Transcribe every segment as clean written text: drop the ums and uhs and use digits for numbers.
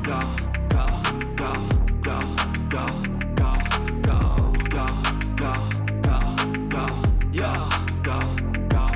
go, go, go, go, go, go, go, go, go.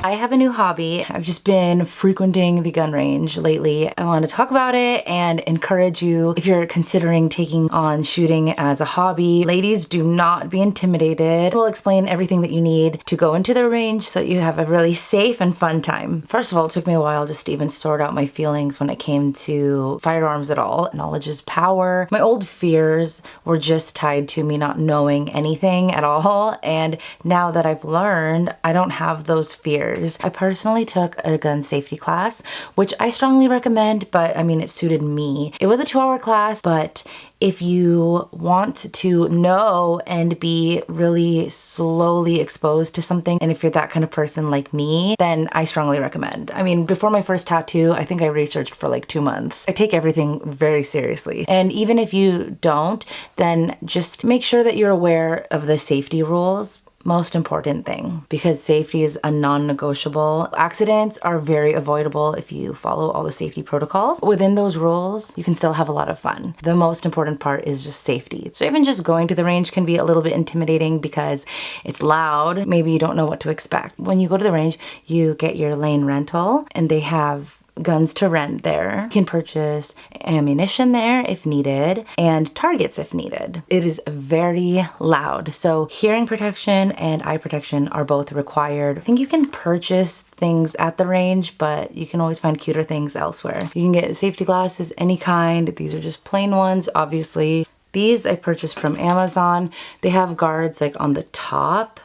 I have a new hobby. I've just been frequenting the gun range lately. I want to talk about it and encourage you if you're considering taking on shooting as a hobby. Ladies, do not be intimidated. We'll explain everything that you need to go into the range so that you have a really safe and fun time. First of all, it took me a while just to even sort out my feelings when it came to firearms at all. Knowledge is power. My old fears were just tied to me not knowing anything at all. And now that I've learned, I don't have those fears. I personally took a gun safety class, which I strongly recommend, but I mean, it suited me. It was a 2-hour class, but if you want to know and be really slowly exposed to something, and if you're that kind of person like me, then I strongly recommend. I mean, before my first tattoo, I think I researched for like 2 months. I take everything very seriously. And even if you don't, then just make sure that you're aware of the safety rules. Most important thing, because safety is a non-negotiable. Accidents are very avoidable if you follow all the safety protocols. Within those rules, you can still have a lot of fun. The most important part is just safety. So even just going to the range can be a little bit intimidating because it's loud. Maybe you don't know what to expect. When you go to the range, you get your lane rental and they have guns to rent there. You can purchase ammunition there if needed and targets if needed. It is very loud, so hearing protection and eye protection are both required. I think you can purchase things at the range, but you can always find cuter things elsewhere. You can get safety glasses, any kind. These are just plain ones, obviously. These I purchased from Amazon. They have guards like on the top,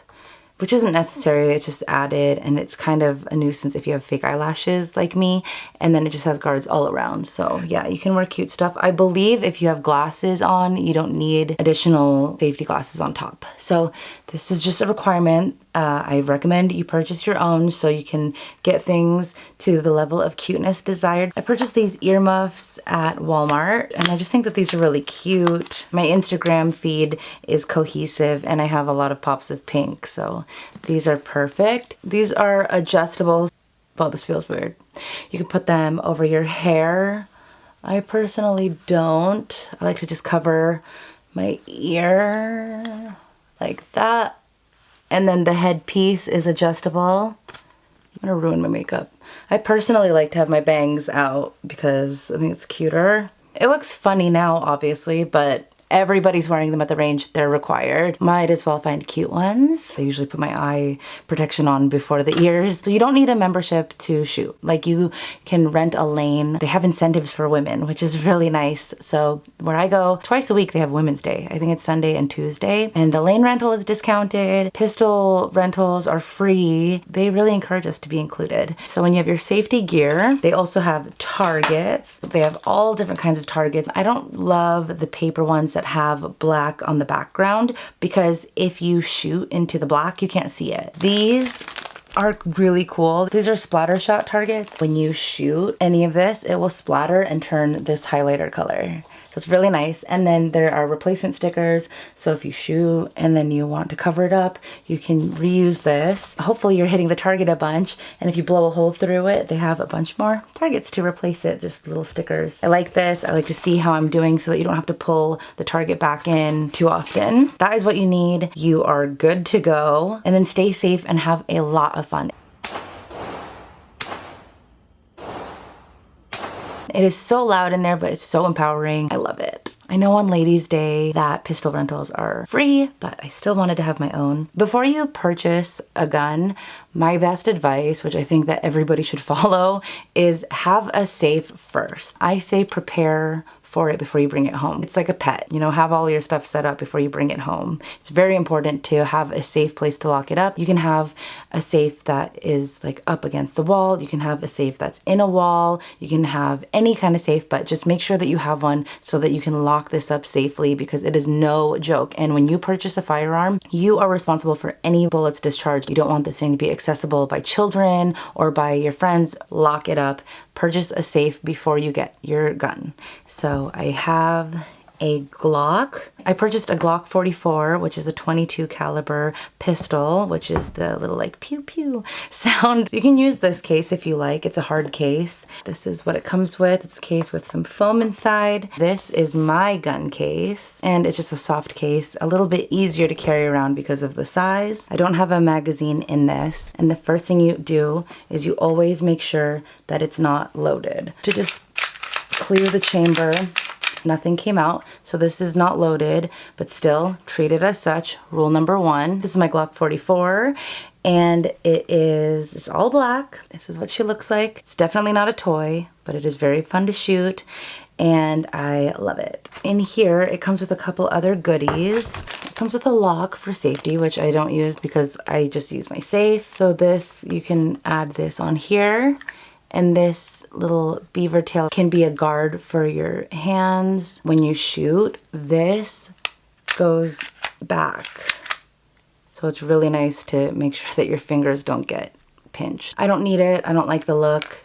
which isn't necessary, it's just added, and it's kind of a nuisance if you have fake eyelashes like me, and then it just has guards all around. So yeah, you can wear cute stuff. I believe if you have glasses on, you don't need additional safety glasses on top. So this is just a requirement. I recommend you purchase your own so you can get things to the level of cuteness desired. I purchased these earmuffs at Walmart, and I just think that these are really cute. My Instagram feed is cohesive, and I have a lot of pops of pink, so these are perfect. These are adjustable. Oh, this feels weird. You can put them over your hair. I personally don't. I like to just cover my ear like that. And then the headpiece is adjustable. I'm gonna ruin my makeup. I personally like to have my bangs out because I think it's cuter. It looks funny now, obviously, but everybody's wearing them at the range. They're required. Might as well find cute ones. I usually put my eye protection on before the ears. So you don't need a membership to shoot. Like, you can rent a lane. They have incentives for women, which is really nice. So where I go twice a week, they have Women's Day. I think it's Sunday and Tuesday. And the lane rental is discounted. Pistol rentals are free. They really encourage us to be included. So when you have your safety gear, they also have targets. They have all different kinds of targets. I don't love the paper ones that have black on the background, because if you shoot into the black, you can't see it. These are really cool. These are splatter shot targets. When you shoot any of this, it will splatter and turn this highlighter color. So it's really nice. And then there are replacement stickers. So if you shoot and then you want to cover it up, you can reuse this. Hopefully you're hitting the target a bunch. And if you blow a hole through it, they have a bunch more targets to replace it. Just little stickers. I like this. I like to see how I'm doing so that you don't have to pull the target back in too often. That is what you need. You are good to go. And then stay safe and have a lot of fun. It is so loud in there, but it's so empowering. I love it. I know on Ladies' Day that pistol rentals are free, but I still wanted to have my own. Before you purchase a gun, my best advice, which I think that everybody should follow, is have a safe first. I say prepare for it before you bring it home. It's like a pet, you know, have all your stuff set up before you bring it home. It's very important to have a safe place to lock it up. You can have a safe that is like up against the wall. You can have a safe that's in a wall. You can have any kind of safe, but just make sure that you have one so that you can lock this up safely, because it is no joke. And when you purchase a firearm, you are responsible for any bullets discharged. You don't want this thing to be accessible by children or by your friends. Lock it up. Purchase a safe before you get your gun. So I have a Glock. I purchased a Glock 44, which is a 22 caliber pistol, which is the little like pew pew sound. You can use this case if you like. It's a hard case. This is what it comes with. It's a case with some foam inside. This is my gun case, and it's just a soft case, a little bit easier to carry around because of the size. I don't have a magazine in this, and the first thing you do is you always make sure that it's not loaded. To just clear the chamber, nothing came out, so this is not loaded, but still treat it as such. Rule number 1. This is my Glock 44, and it is just all black. This is what she looks like. It's definitely not a toy, but it is very fun to shoot, and I love it. In here, it comes with a couple other goodies. It comes with a lock for safety, which I don't use because I just use my safe. So this, you can add this on here. And this little beaver tail can be a guard for your hands when you shoot. This goes back. So it's really nice to make sure that your fingers don't get pinched. I don't need it. I don't like the look.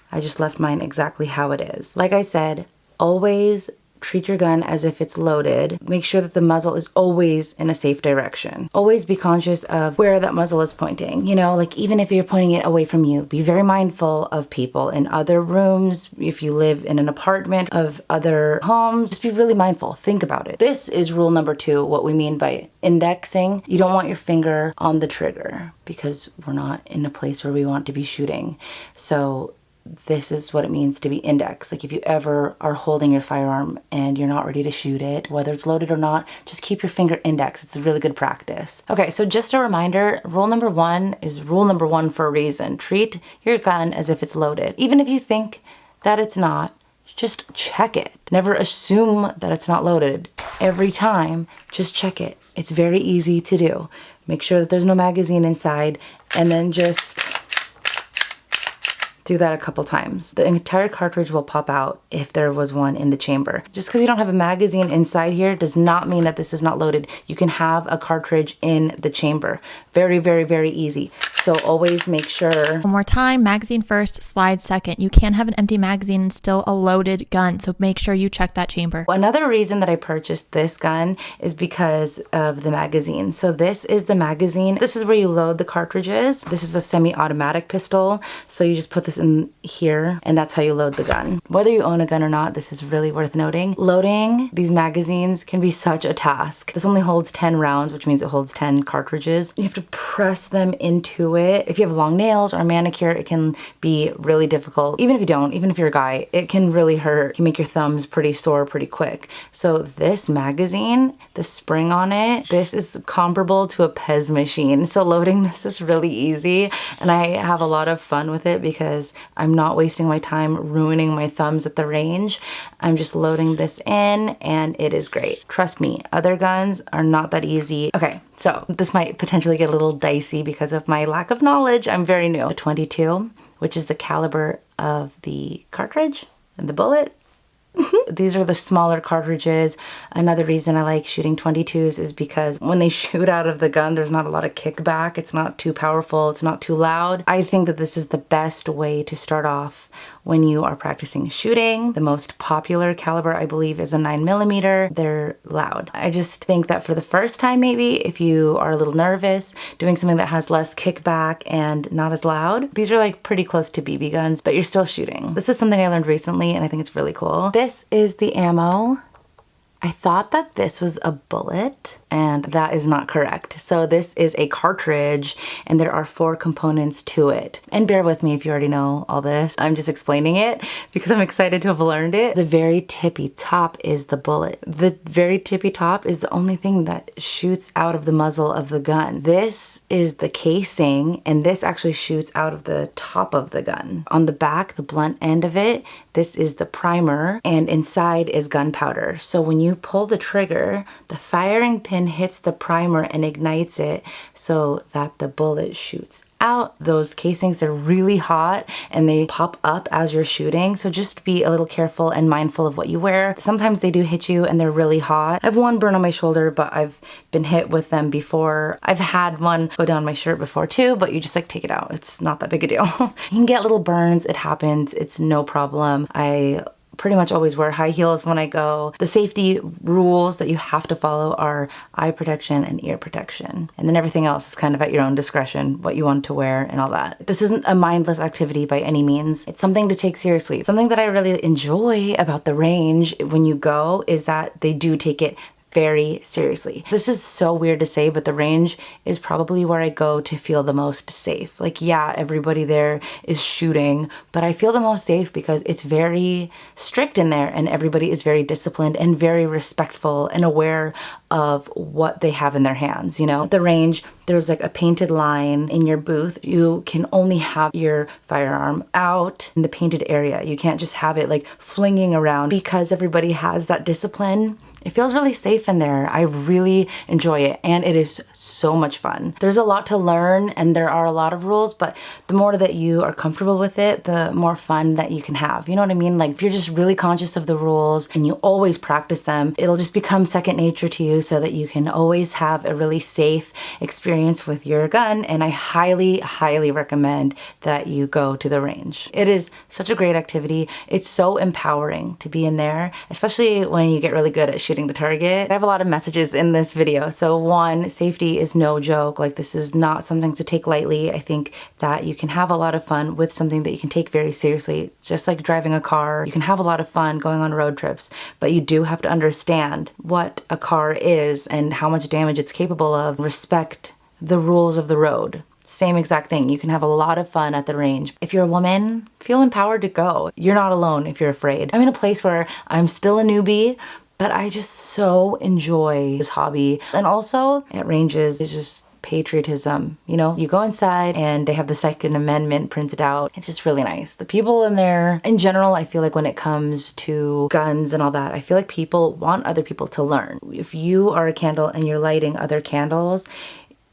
I just left mine exactly how it is. Like I said, always treat your gun as if it's loaded. Make sure that the muzzle is always in a safe direction. Always be conscious of where that muzzle is pointing. You know, like even if you're pointing it away from you, be very mindful of people in other rooms. If you live in an apartment, of other homes, just be really mindful. Think about it. This is rule number 2, what we mean by indexing. You don't want your finger on the trigger because we're not in a place where we want to be shooting. So this is what it means to be indexed. Like if you ever are holding your firearm and you're not ready to shoot it, whether it's loaded or not, just keep your finger indexed. It's a really good practice. Okay, so just a reminder, rule number 1 is rule number 1 for a reason. Treat your gun as if it's loaded. Even if you think that it's not, just check it. Never assume that it's not loaded. Every time, just check it. It's very easy to do. Make sure that there's no magazine inside, and then just do that a couple times. The entire cartridge will pop out if there was one in the chamber. Just because you don't have a magazine inside here does not mean that this is not loaded. You can have a cartridge in the chamber. Very, very, very easy. So always make sure. One more time, magazine first, slide second. You can have an empty magazine and still a loaded gun, so make sure you check that chamber. Another reason that I purchased this gun is because of the magazine. So this is the magazine. This is where you load the cartridges. This is a semi-automatic pistol, so you just put this in here, and that's how you load the gun. Whether you own a gun or not, this is really worth noting. Loading these magazines can be such a task. This only holds 10 rounds, which means it holds 10 cartridges. You have to press them into it. If you have long nails or a manicure, it can be really difficult. Even if you don't, even if you're a guy, it can really hurt. It can make your thumbs pretty sore pretty quick. So this magazine, the spring on it, this is comparable to a Pez machine. So loading this is really easy, and I have a lot of fun with it because I'm not wasting my time ruining my thumbs at the range. I'm just loading this in, and it is great. Trust me, other guns are not that easy. Okay, so this might potentially get a little dicey because of my lack of knowledge. I'm very new. The 22, which is the caliber of the cartridge and the bullet. These are the smaller cartridges. Another reason I like shooting 22s is because when they shoot out of the gun, there's not a lot of kickback. It's not too powerful. It's not too loud. I think that this is the best way to start off when you are practicing shooting. The most popular caliber, I believe, is a 9mm. They're loud. I just think that for the first time, maybe, if you are a little nervous, doing something that has less kickback and not as loud, these are like pretty close to BB guns, but you're still shooting. This is something I learned recently, and I think it's really cool. This is the ammo. I thought that this was a bullet, and that is not correct. So this is a cartridge, and there are 4 components to it. And bear with me if you already know all this. I'm just explaining it because I'm excited to have learned it. The very tippy top is the bullet. The very tippy top is the only thing that shoots out of the muzzle of the gun. This is the casing, and this actually shoots out of the top of the gun. On the back, the blunt end of it, this is the primer, and inside is gunpowder. So when you pull the trigger, the firing pin hits the primer and ignites it so that the bullet shoots out. Those casings are really hot and they pop up as you're shooting, so just be a little careful and mindful of what you wear. Sometimes they do hit you and they're really hot. I have one burn on my shoulder, but I've been hit with them before. I've had one go down my shirt before too, but you just like take it out. It's not that big a deal. You can get little burns, it happens, it's no problem. I pretty much always wear high heels when I go. The safety rules that you have to follow are eye protection and ear protection. And then everything else is kind of at your own discretion, what you want to wear and all that. This isn't a mindless activity by any means. It's something to take seriously. Something that I really enjoy about the range when you go is that they do take it very seriously. This is so weird to say, but the range is probably where I go to feel the most safe. Like, yeah, everybody there is shooting, but I feel the most safe because it's very strict in there and everybody is very disciplined and very respectful and aware of what they have in their hands, you know? The range, there's like a painted line in your booth. You can only have your firearm out in the painted area. You can't just have it like flinging around because everybody has that discipline. It feels really safe in there. I really enjoy it and it is so much fun. There's a lot to learn and there are a lot of rules, but the more that you are comfortable with it, the more fun that you can have. You know what I mean? Like if you're just really conscious of the rules and you always practice them, it'll just become second nature to you so that you can always have a really safe experience with your gun. And I highly, highly recommend that you go to the range. It is such a great activity. It's so empowering to be in there, especially when you get really good at shooting the target. I have a lot of messages in this video. So one, safety is no joke. Like this is not something to take lightly. I think that you can have a lot of fun with something that you can take very seriously. It's just like driving a car. You can have a lot of fun going on road trips, but you do have to understand what a car is and how much damage it's capable of. Respect the rules of the road. Same exact thing. You can have a lot of fun at the range. If you're a woman, feel empowered to go. You're not alone if you're afraid. I'm in a place where I'm still a newbie, but I just so enjoy this hobby. And also at ranges, it's just patriotism. You know, you go inside and they have the Second Amendment printed out. It's just really nice. The people in there, in general, I feel like when it comes to guns and all that, I feel like people want other people to learn. If you are a candle and you're lighting other candles,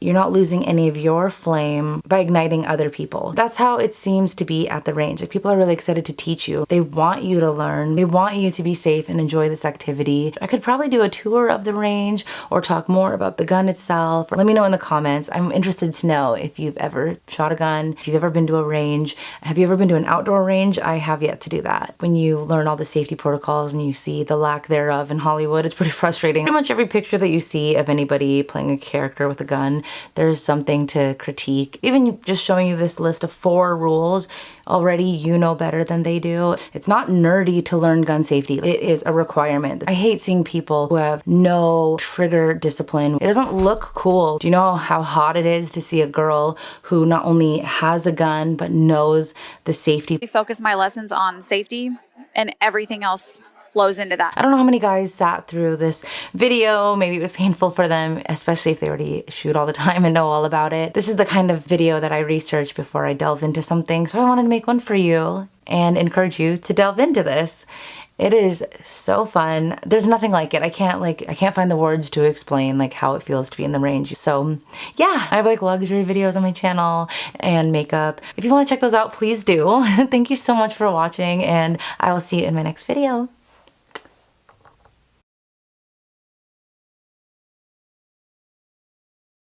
you're not losing any of your flame by igniting other people. That's how it seems to be at the range. Like people are really excited to teach you. They want you to learn. They want you to be safe and enjoy this activity. I could probably do a tour of the range or talk more about the gun itself. Let me know in the comments. I'm interested to know if you've ever shot a gun, if you've ever been to a range. Have you ever been to an outdoor range? I have yet to do that. When you learn all the safety protocols and you see the lack thereof in Hollywood, it's pretty frustrating. Pretty much every picture that you see of anybody playing a character with a gun, there's something to critique. Even just showing you this list of 4 rules, already you know better than they do. It's not nerdy to learn gun safety. It is a requirement. I hate seeing people who have no trigger discipline. It doesn't look cool. Do you know how hot it is to see a girl who not only has a gun, but knows the safety? I focus my lessons on safety and everything else flows into that. I don't know how many guys sat through this video. Maybe it was painful for them, especially if they already shoot all the time and know all about it. This is the kind of video that I research before I delve into something. So I wanted to make one for you and encourage you to delve into this. It is so fun. There's nothing like it. I can't find the words to explain like how it feels to be in the range. So yeah, I have like luxury videos on my channel and makeup. If you want to check those out, please do. Thank you so much for watching and I will see you in my next video.